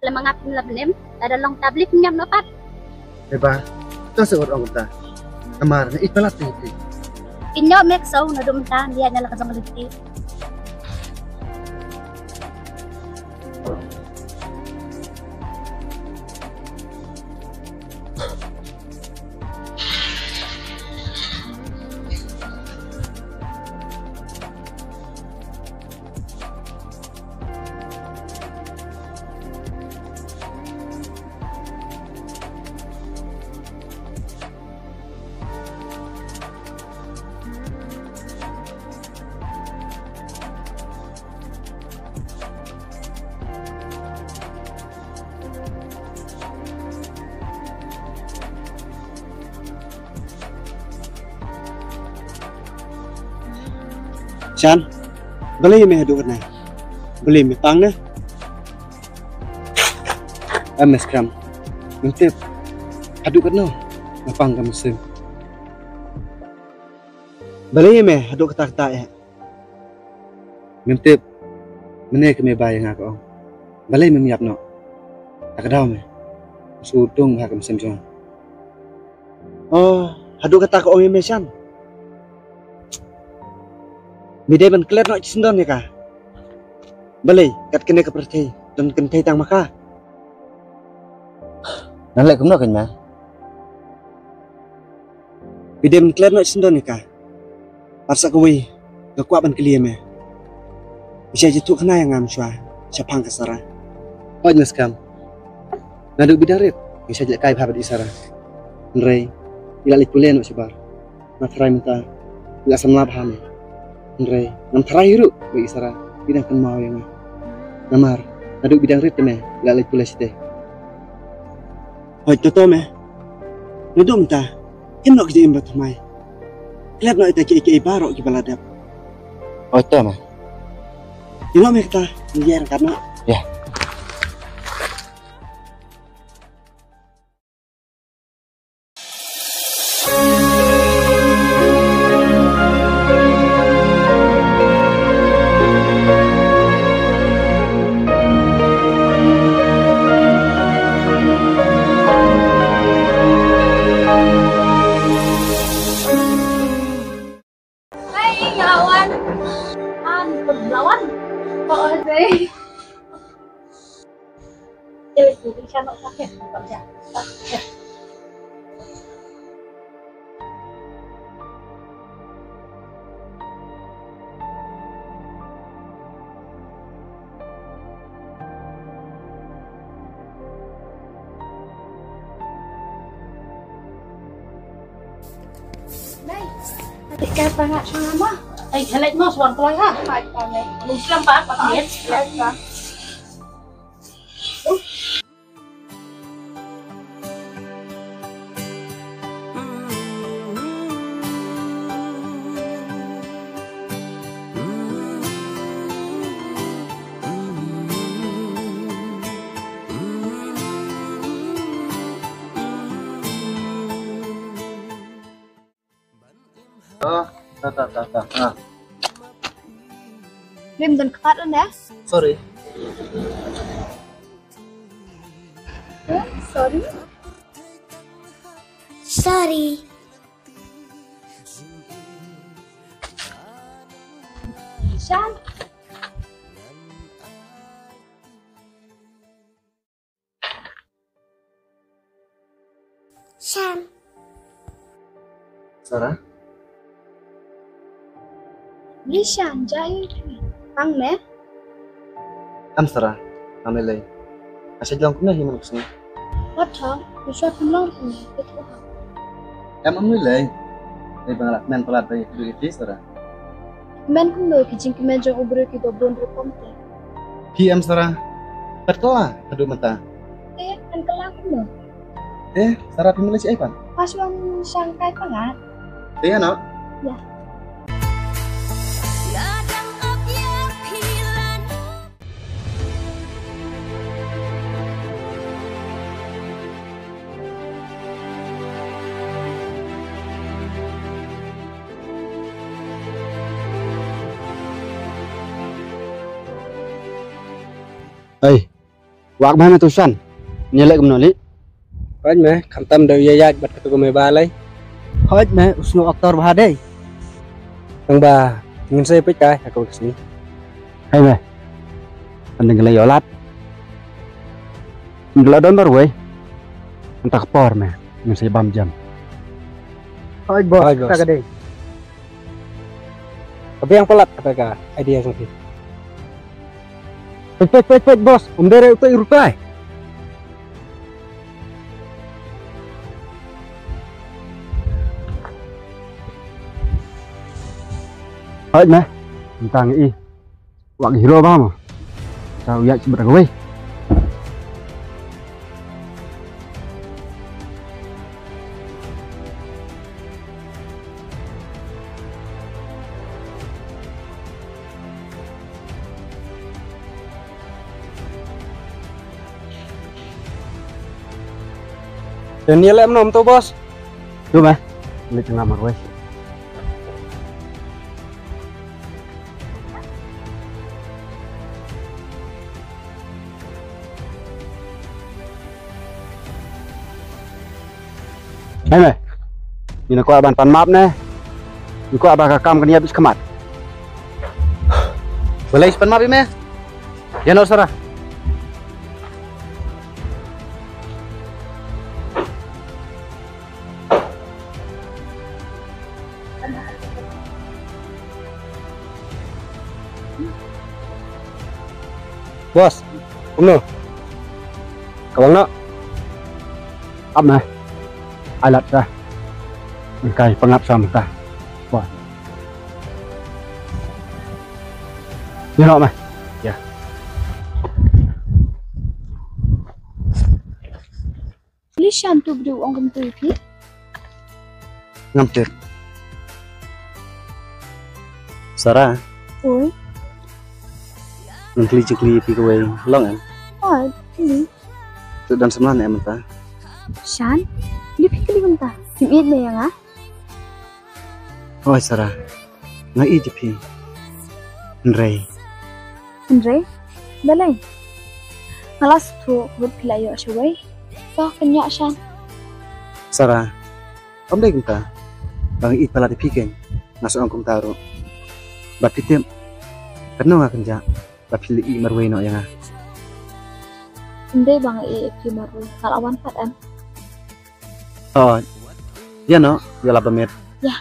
mangap la benem ada long tablik nyam dapat. Eba, to seorang orang ta. Amar na italat ti. Inyo mek saw na dumta dia na lakasang liti. Chan, boleh me hadu na. Boleh me pang na. Ames kram. Mentip. Hadu no. Mapang kam sim. Boleh me hadu kata ya. Mentip. Mene ke me bayang ako. Boleh me miap no. Takadaw me. Sudong ha kam sim jong. Oh, hadu kata ko me Chan. Bidai ban kler no cisndon ya ka. Balai kat kene ke perthai dan kenthai tang maka. Nan lek kumno kan ma. Bidai ban kler no cisndon ya ka. Parsa kuwi ke kwa ban kelia me. Bisa jitu kena yang ngam chwa chapang kasara. Oj naskam. Nadu bidarit bisa jelek kai phabat isara. Nrei ila likulen no sibar. Matrai minta ila samla phame. Nrei nam terakhir bagi isara bidang kan mau yang namar adu bidang rit me lalai pula site hoi toto me nudum ta inno ke imbat mai klep no ita ke baro ki baladap hoi to me inno me ta ngier karena ya Lawan kok deh. Jadi bisa nok sakit kerja. Đây, adik kata nggak sama. Helek mo suwan ko ha. Muslim pa pakit. Oh, tak. Lim dan ketat ya. Sorry. Sorry. Sorry. Shan. Shan. Sarah. Lishan jai. Pang me. Am Sarah. Amelay. Asa lang ko na himan ko. What ha? Bisa pulang ni. Betul. Em amelay. Ay bangalat men palat bay duit Sarah. Men kuno kijing kemeja ubro ki dobron rekomte. PM Sarah. Betul aduh mata. Kan kelang kuno. Sarah pimilih si Ivan. Pas wan sangkai pangat. No? Ya. Ay, Wak mana tu Shan? Nyelek menolak. Hoj meh, khantam dah yaya bat ketu kami balai. Hoj meh usnu aktor bahadai. Bang ba, ingin saya pekai aku kesini. Hai meh. Andeng gelai yolat. Ngeladon baru weh. Entah kepor meh. Ingin saya bam jam. Hoj bos, tak ada. Tapi yang pelat kata ka, idea sendiri. Pet bos, dere itu irutai. Hoj meh. Tentang i. Wak hero paham? Tahu ya sebentar gue. Dan nilai nom tu bos. Tuh meh. Ini tengah mar gue. Hai meh. Ini aku aban pan map nih. Aku abang kakam kan habis kemat. Boleh pan map meh. Ya no sarah. Bos, no. Kawang no. Up meh. Alat dah. Kai pengap sama ta. Wah. Ni nak meh. Ya. Lishan tu beri orang kentut ni. Ngampir. Sarah, Oi. nanti cekli pi kowe long kan. Oh, ini. Tu dan semlan ya mentah. Shan, lipi kali benda. Simit ni yang ah. Oh Sarah. Ngai jepi. Nrei. Andre, balai. Malas tu buat pelayo syawai. Kau kenyak Shan. Sarah. Om dai kita. Bang i pala dipiken. Masuk angkum taruh. Bat pitem. Kenapa nggak kerja? Bat pilih i marway no yang ah. Andre bang maru. Kalau awan pat am. Oh. Ya no, ya 8 menit. Ya.